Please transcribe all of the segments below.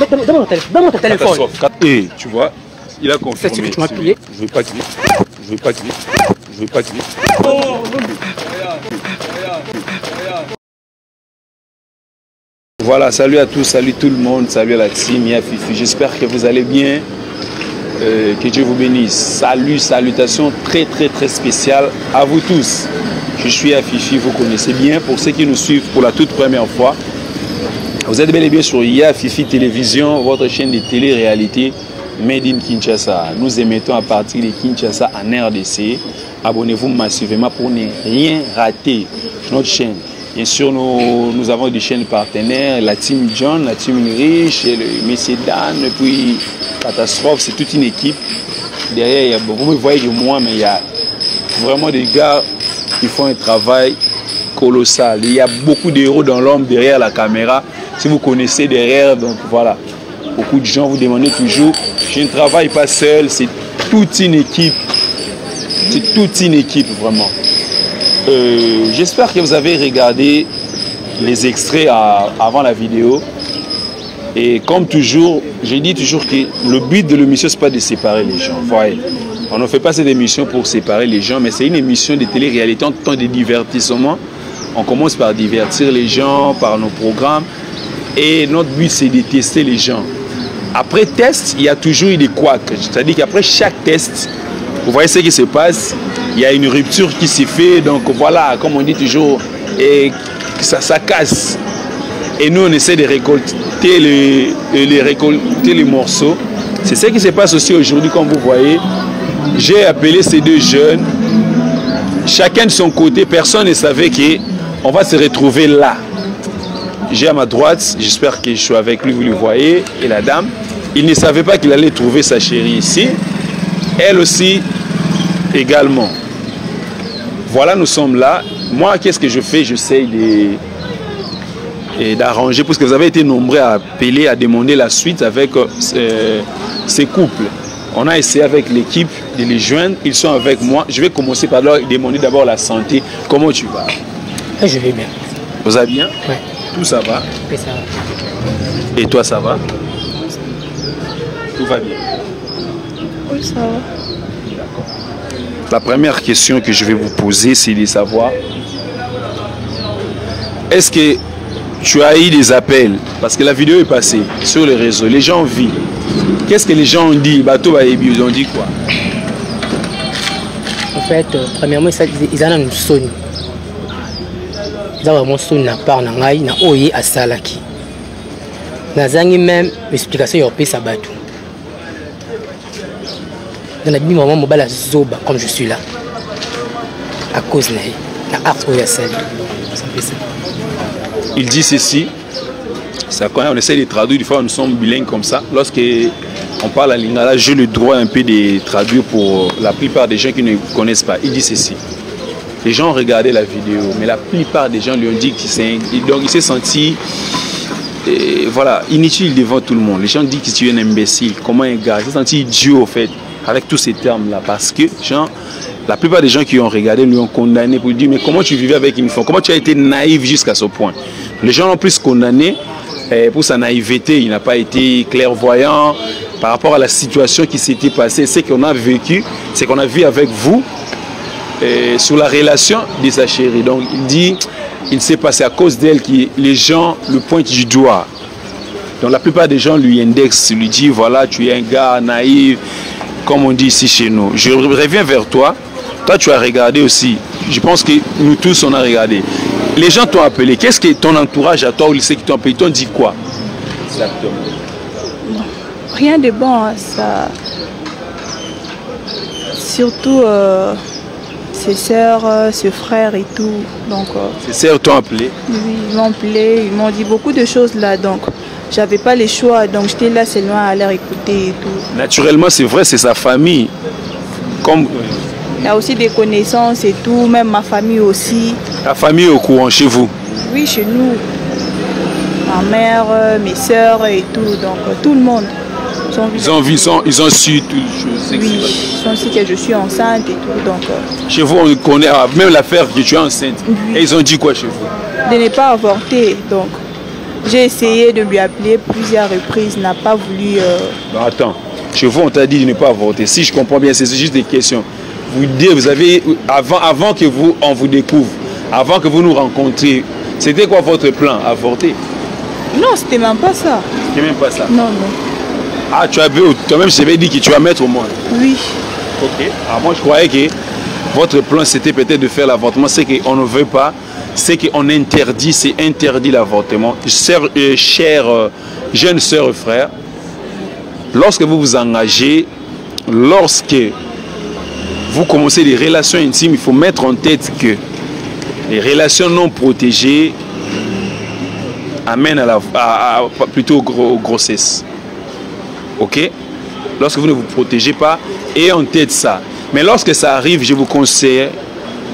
Donne-moi ton téléphone. Et tu vois, il a confirmé. C'est ce que tu m'as appuyé. Je veux pas tuer. Je veux pas tuer. Je veux pas tuer. Voilà, salut à tous, salut tout le monde, salut à la team, Y'a Fifi. J'espère que vous allez bien. Que Dieu vous bénisse. Salut, salutations très spéciales à vous tous. Je suis à Fifi, vous connaissez bien. Pour ceux qui nous suivent pour la toute première fois, vous êtes bel et bien sur Y'a Fifi Télévision, votre chaîne de télé-réalité Made in Kinshasa. Nous émettons à partir de Kinshasa en RDC. Abonnez-vous massivement pour ne rien rater notre chaîne. Bien sûr, nous avons des chaînes partenaires, la team John, la team Rich, le Messie Dan, puis Catastrophe, c'est toute une équipe. Derrière, vous me voyez de moi, mais il y a vraiment des gars qui font un travail colossal. Il y a beaucoup d'héros dans l'ombre derrière la caméra. Si vous connaissez derrière, donc voilà. Beaucoup de gens vous demandent toujours, je ne travaille pas seul, c'est toute une équipe. C'est toute une équipe, vraiment. J'espère que vous avez regardé les extraits avant la vidéo. Et comme toujours, je dis toujours que le but de l'émission, ce n'est pas de séparer les gens. Voyez, on ne fait pas cette émission pour séparer les gens, mais c'est une émission de télé-réalité en temps de divertissement. On commence par divertir les gens, par nos programmes. Et notre but, c'est de tester les gens. Après test, il y a toujours des couacs. C'est-à-dire qu'après chaque test, vous voyez ce qui se passe, il y a une rupture qui se fait, donc voilà, comme on dit toujours, et ça casse. Et nous, on essaie de récolter les morceaux. C'est ce qui se passe aussi aujourd'hui, comme vous voyez. J'ai appelé ces deux jeunes, chacun de son côté, personne ne savait qu'on va se retrouver là. J'ai à ma droite, j'espère que je suis avec lui, vous le voyez, et la dame. Il ne savait pas qu'il allait trouver sa chérie ici. Elle aussi, également. Voilà, nous sommes là. Moi, qu'est-ce que je fais? J'essaye d'arranger, parce que vous avez été nombreux à appeler, à demander la suite avec ces couples. On a essayé avec l'équipe de les joindre. Ils sont avec moi. Je vais commencer par leur demander d'abord la santé. Comment tu vas? Je vais bien. Vous allez bien? Oui. Tout ça va? Oui, ça va. Et toi, ça va? Tout va bien? Oui, ça va. La première question que je vais vous poser, c'est de savoir, est-ce que tu as eu des appels? Parce que la vidéo est passée sur les réseaux, les gens vivent. Qu'est-ce que les gens ont dit? Bateau Baébi, ils ont dit quoi? En fait, premièrement, ils ont une sonne. Ils ont vraiment sonne na part na ngai na oye asalaki. Nazangi même explication yopé sa bateau. Dans la vie, maman mobile zoba comme je suis là. À cause de la art oye asali. Il dit ceci. Ça, quand on essaie de traduire, des fois nous sommes bilingues comme ça. Lorsqu'on parle en lingala, j'ai le droit un peu de traduire pour la plupart des gens qui ne connaissent pas. Il dit ceci. Les gens ont regardé la vidéo, mais la plupart des gens lui ont dit qu'il s'est senti voilà, inutile devant tout le monde. Les gens disent que tu es un imbécile. Comment un gars? Il s'est senti idiot, au fait, avec tous ces termes-là. Parce que la plupart des gens qui ont regardé lui ont condamné pour lui dire, mais comment tu vivais avec une femme? Comment tu as été naïf jusqu'à ce point? Les gens l'ont plus condamné pour sa naïveté. Il n'a pas été clairvoyant par rapport à la situation qui s'était passée. Ce qu'on a vécu, c'est qu'on a vu avec vous sur la relation de sa chérie. Donc il dit, il s'est passé à cause d'elle que les gens le pointent du doigt. Donc la plupart des gens lui indexent, lui disent, voilà, tu es un gars naïf, comme on dit ici chez nous. Je reviens vers toi. Toi, tu as regardé aussi. Je pense que nous tous, on a regardé. Les gens t'ont appelé. Qu'est-ce que ton entourage à toi ou les qui t'ont appelé, t'ont dit quoi? Exactement. Non, rien de bon, hein, ça. Surtout ses sœurs, ses frères et tout. Donc, ses sœurs t'ont appelé? Oui, ils m'ont appelé, ils m'ont dit beaucoup de choses là. Donc, j'avais pas le choix. Donc, j'étais là seulement à leur écouter et tout. Naturellement, c'est vrai, c'est sa famille. Comme... Il y a aussi des connaissances et tout, même ma famille aussi. Ta famille est au courant chez vous? Oui, chez nous. Ma mère, mes sœurs et tout. Donc, tout le monde. Ils ont su toutes les choses. Oui, ils ont su que je suis enceinte et tout. Donc, chez vous, on connaît même l'affaire que tu es enceinte. Oui. Et ils ont dit quoi chez vous? De ne pas avorter. Donc, J'ai essayé de lui appeler plusieurs reprises, n'a pas voulu... Non, attends, chez vous on t'a dit de ne pas avorter. Si je comprends bien, c'est juste des questions. Vous avez, avant que on vous découvre, avant que vous nous rencontriez, c'était quoi votre plan? Avorter? Non, c'était même pas ça. C'était même pas ça? Non, non. Ah, tu avais, toi-même, je t'avais dit que tu vas mettre au monde? Oui. Ok. Alors moi, je croyais que votre plan, c'était peut-être de faire l'avortement. C'est qu'on ne veut pas, c'est qu'on interdit, c'est interdit l'avortement. Chère jeune sœur et frère, lorsque vous vous engagez, lorsque vous commencez des relations intimes, il faut mettre en tête que les relations non protégées amènent à plutôt grossesse. Ok? Lorsque vous ne vous protégez pas, ayez en tête ça. Mais lorsque ça arrive, je vous conseille,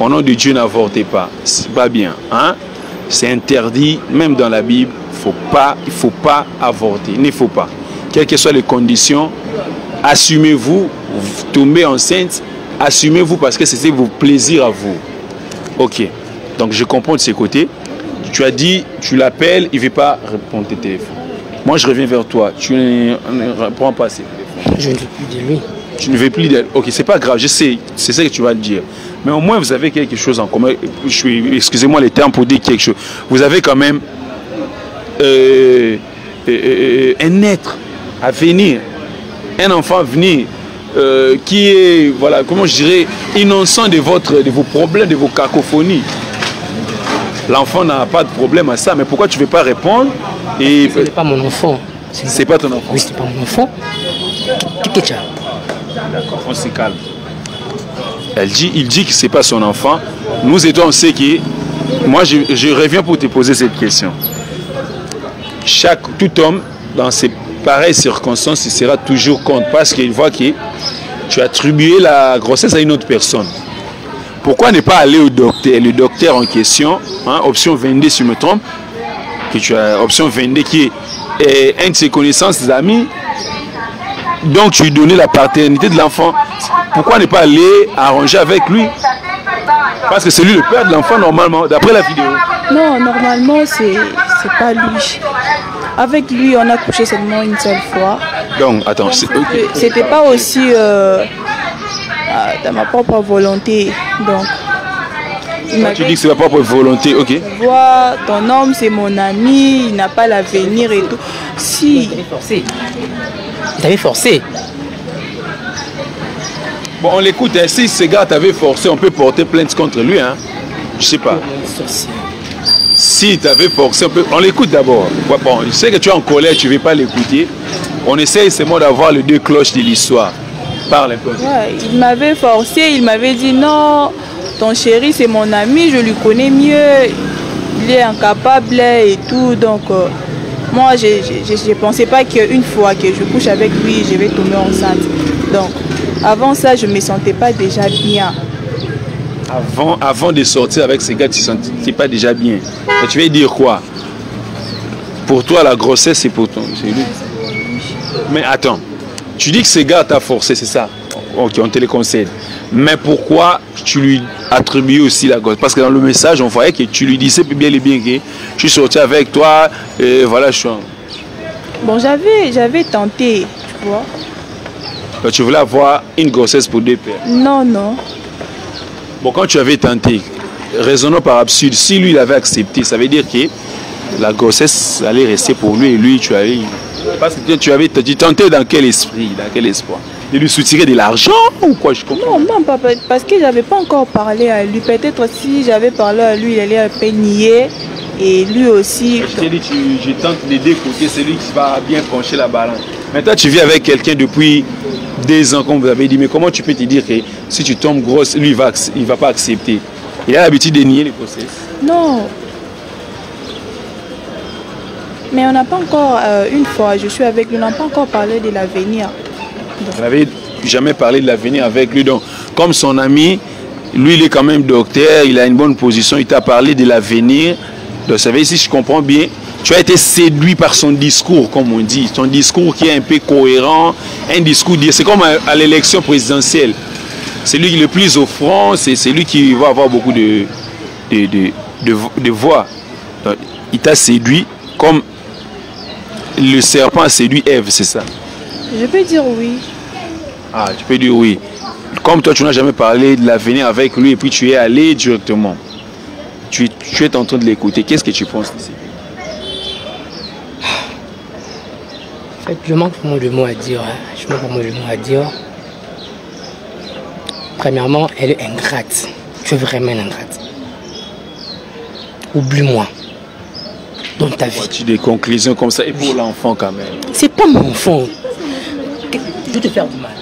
au nom de Dieu, n'avortez pas. C'est pas bien. Hein? C'est interdit, même dans la Bible, il ne faut pas avorter. Il ne faut pas. Quelles que soient les conditions, assumez-vous, vous tombez enceinte, assumez-vous parce que c'est vos plaisirs à vous. Ok. Donc je comprends de ces côtés. Tu as dit, tu l'appelles, il ne veut pas répondre tes téléphones. Moi je reviens vers toi. Tu ne réponds pas à ses téléphones. Je ne veux plus de lui. Tu ne veux plus d'elle. Ok, c'est pas grave, je sais, c'est ça que tu vas dire. Mais au moins vous avez quelque chose en commun. Excusez-moi les termes pour dire quelque chose. Vous avez quand même un être à venir, un enfant à venir qui est, voilà, comment je dirais, innocent de vos problèmes, de vos cacophonies. L'enfant n'a pas de problème à ça, mais pourquoi tu ne veux pas répondre? Et Ce n'est pas mon enfant. C'est pas ton enfant? Oui, ce n'est pas mon enfant. Qu'est-ce que tu as? D'accord, on se calme. Il dit que ce n'est pas son enfant. Nous étions, on sait que... Moi, je reviens pour te poser cette question. Tout homme, dans ces pareilles circonstances, il sera toujours contre parce qu'il voit que tu as attribué la grossesse à une autre personne. Pourquoi ne pas aller au docteur? Le docteur en question, hein, option 22 si je me trompe, que tu as option 22 qui est un de ses connaissances, des amis, donc tu lui donnais la paternité de l'enfant. Pourquoi ne pas aller arranger avec lui? Parce que c'est lui le père de l'enfant normalement, d'après la vidéo. Non, normalement c'est pas lui. Avec lui, on a couché seulement une seule fois. Donc, attends, c'était pas aussi dans ma propre volonté. Donc, tu dis que c'est ma propre volonté, ok. Vois, ton homme c'est mon ami, il n'a pas l'avenir et tout. Si. Il t'avait forcé. Bon, on l'écoute, hein. Si ce gars t'avait forcé, on peut porter plainte contre lui, hein. Je sais pas. Si t'avais forcé, on l'écoute d'abord. Bon, je sais que tu es en colère, tu ne veux pas l'écouter. On essaye seulement d'avoir les deux cloches de l'histoire. Parle un peu. Ouais, il m'avait forcé, il m'avait dit non, ton chéri c'est mon ami, je lui connais mieux, il est incapable et tout. Donc moi je ne pensais pas qu'une fois que je couche avec lui, je vais tomber enceinte. Donc avant ça, je ne me sentais pas déjà bien. Avant de sortir avec ces gars, tu ne te sentais pas déjà bien. Mais tu veux dire quoi? Pour toi, la grossesse, c'est pour toi. C'est lui. Mais attends, tu dis que ces gars t'a forcé, c'est ça? Ok, on te le concède. Mais pourquoi tu lui attribues aussi la grossesse? Parce que dans le message, on voyait que tu lui disais bien et bien que je suis sorti avec toi, et voilà, je suis en... Bon, j'avais tenté, tu vois. Donc, tu voulais avoir une grossesse pour deux pères? Non, non. Bon, quand tu avais tenté, raisonnons par absurde, si lui il avait accepté, ça veut dire que la grossesse allait rester pour lui et lui, tu avais... Parce que tu tentais dans quel esprit, dans quel espoir? De lui soutirer de l'argent ou quoi? Je comprends. Non, non, papa, parce que j'avais pas encore parlé à lui. Peut-être si j'avais parlé à lui, il allait un peu nier. Et lui aussi... Je t'ai dit, je tente des deux côtés, c'est lui qui va bien pencher la balance. Maintenant, tu vis avec quelqu'un depuis 2 ans, comme vous avez dit, mais comment tu peux te dire que si tu tombes grosse, lui, il va pas accepter? Il a l'habitude de nier les grossesses. Non. Mais on n'a pas encore, une fois, je suis avec lui, on n'a pas encore parlé de l'avenir. Vous n'avez jamais parlé de l'avenir avec lui. Donc, comme son ami, lui, il est quand même docteur, il a une bonne position, il t'a parlé de l'avenir. Donc, ça veut dire, si je comprends bien, tu as été séduit par son discours, comme on dit. Son discours qui est un peu cohérent, un discours, c'est comme à l'élection présidentielle. C'est lui le plus offrant, c'est lui qui va avoir beaucoup de voix. Donc, il t'a séduit comme le serpent a séduit Ève, c'est ça? Je peux dire oui. Ah, tu peux dire oui. Comme toi, tu n'as jamais parlé de l'avenir avec lui et puis tu es allé directement. Tu es en train de l'écouter. Qu'est-ce que tu penses ici? En fait, je manque vraiment de mots à dire. Je manque vraiment de mots à dire. Premièrement, elle est ingrate. Tu es vraiment ingrate. Oublie-moi. Dans ta vie. Tu as des conclusions comme ça et pour l'enfant quand même. C'est pas mon enfant. Je vais te faire du mal.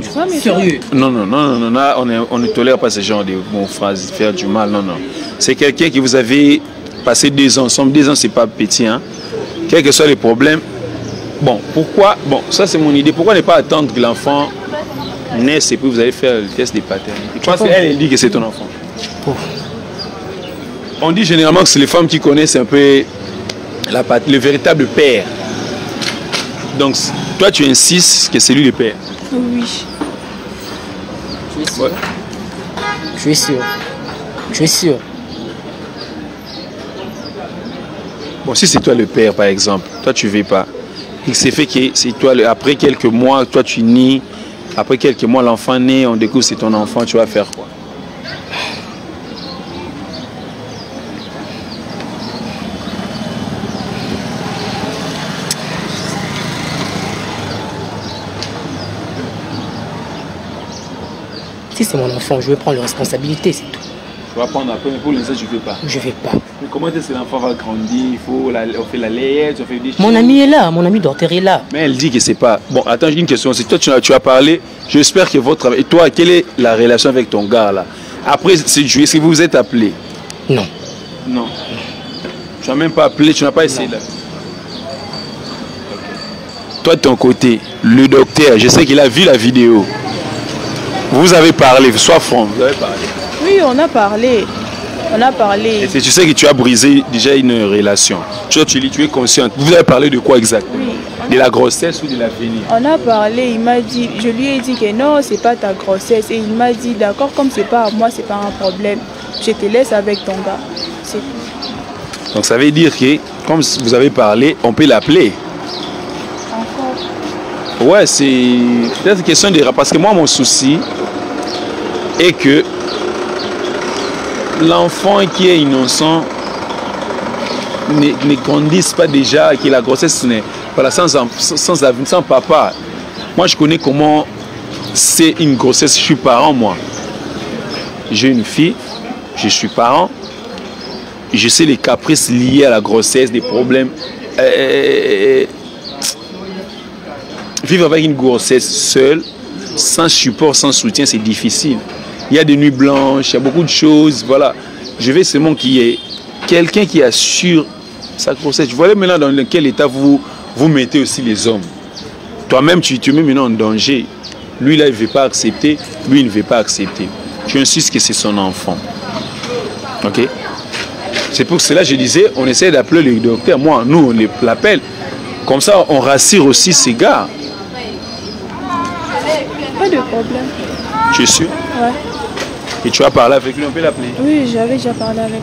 Tu vois, mais sérieux? Non, là, on ne tolère pas ce genre de bonnes phrases, faire du mal, non. C'est quelqu'un qui vous avez passé 2 ans ensemble. 2 ans, c'est pas petit, hein. Quels que soient les problèmes. Bon, pourquoi? Bon, ça c'est mon idée. Pourquoi ne pas attendre que l'enfant naisse et puis vous allez faire le test de paternité? Parce qu'elle dit que c'est ton enfant. Oh. On dit généralement que c'est les femmes qui connaissent un peu le véritable père. Donc, toi, tu insistes que c'est lui le père. Oui. Tu es sûr? Ouais. Je suis sûr. Je suis sûr. Bon, si c'est toi le père, par exemple, toi, tu ne veux pas. Il s'est fait que c'est toi, après quelques mois, toi, tu nais. Après quelques mois, l'enfant naît, on découvre que c'est ton enfant, tu vas faire quoi? Si c'est mon enfant, je vais prendre les responsabilités, c'est tout. Tu vas prendre après, mais pour l'instant, je ne veux pas. Je ne vais pas. Mais comment est-ce que l'enfant va grandir? Il faut on fait la layette, on fait des choses. Mon ami est là, mon ami docteur est là. Mais elle dit que c'est pas. Bon, attends, j'ai une question. Si toi tu as parlé, j'espère que votre. Et toi, quelle est la relation avec ton gars là? Après, c'est juillet, est-ce que vous vous êtes appelé? Non. Non. Tu n'as même pas appelé, tu n'as pas essayé là. Toi, de ton côté, le docteur, je sais qu'il a vu la vidéo. Vous avez parlé, sois franc, vous avez parlé. Oui, on a parlé. On a parlé. Et tu sais que tu as brisé déjà une relation. Tu es consciente. Vous avez parlé de quoi exactement? Oui, de la grossesse ou de l'avenir? On a parlé, il m'a dit, je lui ai dit que non, c'est pas ta grossesse. Et il m'a dit, d'accord, comme c'est pas à moi, c'est pas un problème. Je te laisse avec ton gars. C'est tout. Donc ça veut dire que, comme vous avez parlé, on peut l'appeler. Encore? Ouais, c'est peut-être une question de... Parce que moi, mon souci est que l'enfant qui est innocent ne grandisse pas déjà, que la grossesse n'est pas sans papa. Moi, je connais comment c'est une grossesse. Je suis parent, moi. J'ai une fille, je suis parent. Je sais les caprices liés à la grossesse, des problèmes. Vivre avec une grossesse seule, sans support, sans soutien, c'est difficile. Il y a des nuits blanches, il y a beaucoup de choses. Voilà. Je veux seulement qu'il y ait quelqu'un qui assure sa grossesse. Vous voyez maintenant dans quel état vous mettez aussi les hommes. Toi-même, tu te mets maintenant en danger. Lui, là, il ne veut pas accepter. Lui, il ne veut pas accepter. Tu insistes que c'est son enfant. Ok? C'est pour cela que je disais, on essaie d'appeler le docteur. Moi, nous, on l'appelle. Comme ça, on rassure aussi ces gars. Pas de problème. Tu es sûr? Ouais. Et tu as parlé avec lui, on peut l'appeler? Oui, j'avais déjà parlé avec lui.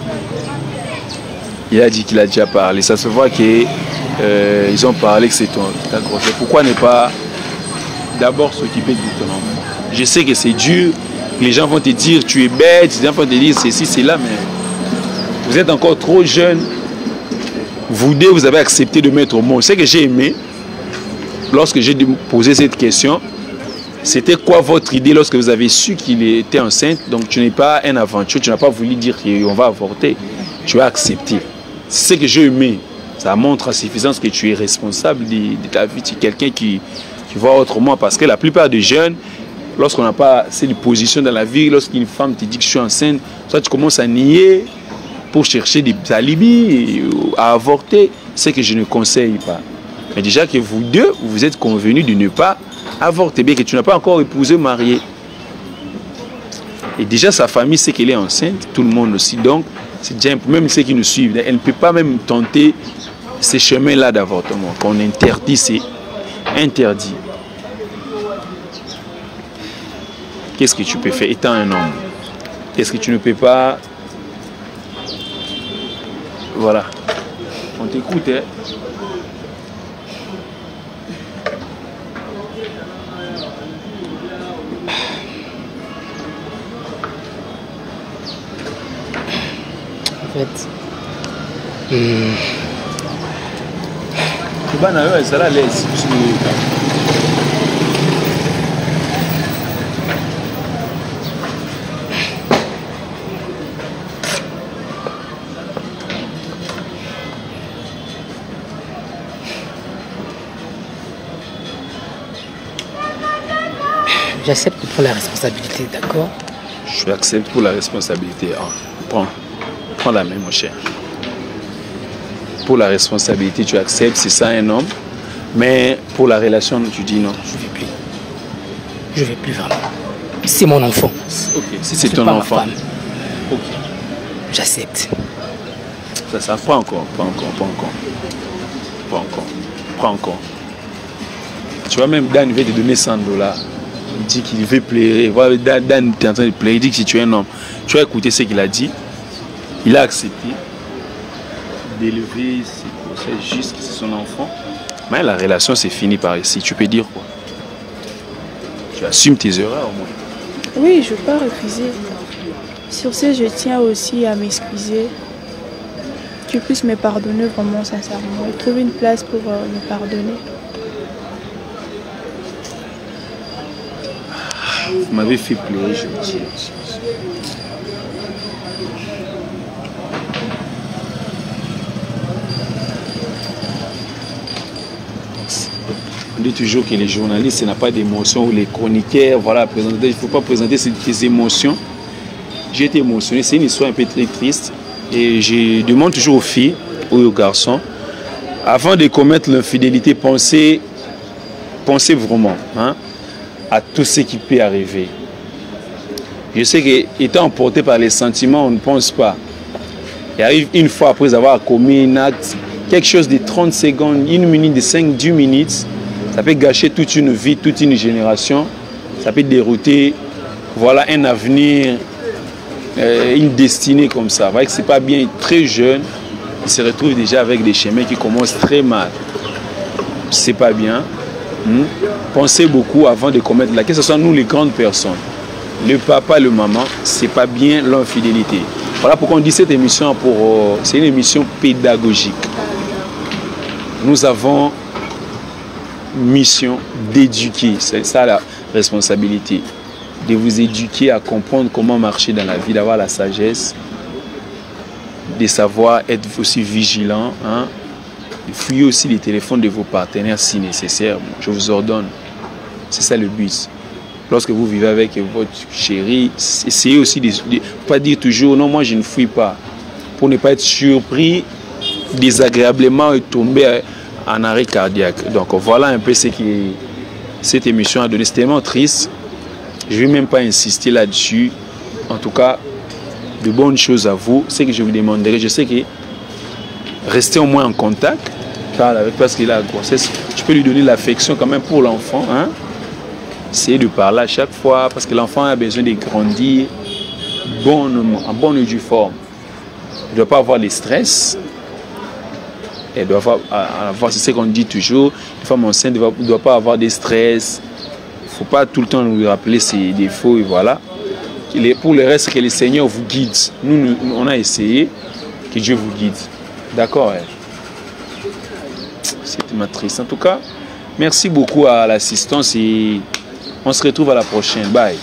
Il a dit qu'il a déjà parlé. Ça se voit qu'ils ont parlé que c'est ta grossesse. Pourquoi ne pas d'abord s'occuper de ton enfant? Je sais que c'est dur. Les gens vont te dire tu es bête. Les gens vont te dire ceci, c'est là, mais vous êtes encore trop jeune. Vous deux, vous avez accepté de mettre au monde. Ce que j'ai aimé, lorsque j'ai posé cette question, c'était quoi votre idée lorsque vous avez su qu'il était enceinte? Donc tu n'es pas un aventure, tu n'as pas voulu dire qu'on va avorter. Tu as accepté. C'est ce que j'ai aimé. Ça montre à suffisance que tu es responsable de ta vie. Tu es quelqu'un qui voit autrement. Parce que la plupart des jeunes, lorsqu'on n'a pas cette position dans la vie, lorsqu'une femme te dit que je suis enceinte, soit tu commences à nier pour chercher des alibis à avorter. C'est ce que je ne conseille pas. Mais déjà que vous deux, vous êtes convenus de ne pas avorter, bien que tu n'as pas encore épousé, marié. Et déjà sa famille sait qu'elle est enceinte, tout le monde aussi. Donc, c'est déjà même ceux qui nous suivent. Elle ne peut pas même tenter ces chemins-là d'avortement. Qu'on interdit, c'est interdit. Qu'est-ce que tu peux faire étant un homme? Qu'est-ce que tu ne peux pas... Voilà. On t'écoute, hein? fait. Ça la laisse. J'accepte de prendre la responsabilité, d'accord? Je accepte pour la responsabilité. Ah, prends la main, mon cher. Pour la responsabilité, tu acceptes, c'est ça un homme. Mais pour la relation, tu dis non. Je ne vais plus. Je ne vais plus vraiment. C'est mon enfant. Ok, si c'est ton enfant. Ok. J'accepte. Ça prend encore, Prends encore. Tu vois, même Dan veut te donner $100. Il dit qu'il veut pleurer. Voilà, Dan est en train de pleurer. Il dit que si tu es un homme, tu as écouté ce qu'il a dit. Il a accepté d'élever ses grossesses jusqu'à son enfant. Mais la relation, c'est fini par ici. Tu peux dire quoi? Tu assumes tes erreurs au moins. Oui, je ne veux pas refuser. Sur ce, je tiens aussi à m'excuser. Tu puisses me pardonner vraiment sincèrement et trouver une place pour me pardonner. Vous m'avez fait pleurer, je me dis. On dit toujours que les journalistes, ce n'a pas d'émotion, ou les chroniqueurs, voilà, présenter. Il ne faut pas présenter ces émotions. J'ai été émotionné, c'est une histoire un peu très triste. Et je demande toujours aux filles ou aux garçons, avant de commettre l'infidélité, pensez vraiment à tout ce qui peut arriver. Je sais qu'étant emporté par les sentiments, on ne pense pas. Il arrive une fois après avoir commis un acte, quelque chose de 30 secondes, 1 minute, de 5, 10 minutes, ça peut gâcher toute une vie, toute une génération. Ça peut dérouter, voilà, un avenir, une destinée comme ça. Vous voyez que ce n'est pas bien, très jeune, il se retrouve déjà avec des chemins qui commencent très mal. Ce n'est pas bien. Pensez beaucoup avant de commettre la. Que ce soit nous les grandes personnes, le papa, le maman, c'est pas bien l'infidélité. Voilà pourquoi on dit cette émission c'est une émission pédagogique. Nous avons mission d'éduquer, c'est ça la responsabilité, de vous éduquer à comprendre comment marcher dans la vie, d'avoir la sagesse, de savoir être aussi vigilant, de fouiller aussi les téléphones de vos partenaires si nécessaire. Je vous ordonne, c'est ça le but. Lorsque vous vivez avec votre chérie, essayez aussi de ne pas dire toujours non, moi je ne fouille pas, pour ne pas être surpris désagréablement et tomber en arrêt cardiaque. Donc voilà un peu ce que cette émission a donné. C'est tellement triste. Je ne vais même pas insister là-dessus. En tout cas, de bonnes choses à vous. Ce que je vous demanderai, je sais que restez au moins en contact. Car avec parce qu'il a la grossesse, tu peux lui donner l'affection quand même pour l'enfant. Essayez de parler à chaque fois parce que l'enfant a besoin de grandir en bonne et due forme. Il ne doit pas avoir de stress. Elle doit avoir, c'est ce qu'on dit toujours, une femme enceinte ne doit pas avoir de stress. Il ne faut pas tout le temps nous rappeler ses défauts et voilà. Pour le reste, que le Seigneur vous guide. Nous, on a essayé, que Dieu vous guide. D'accord? C'était ma triste. En tout cas, merci beaucoup à l'assistance et on se retrouve à la prochaine. Bye.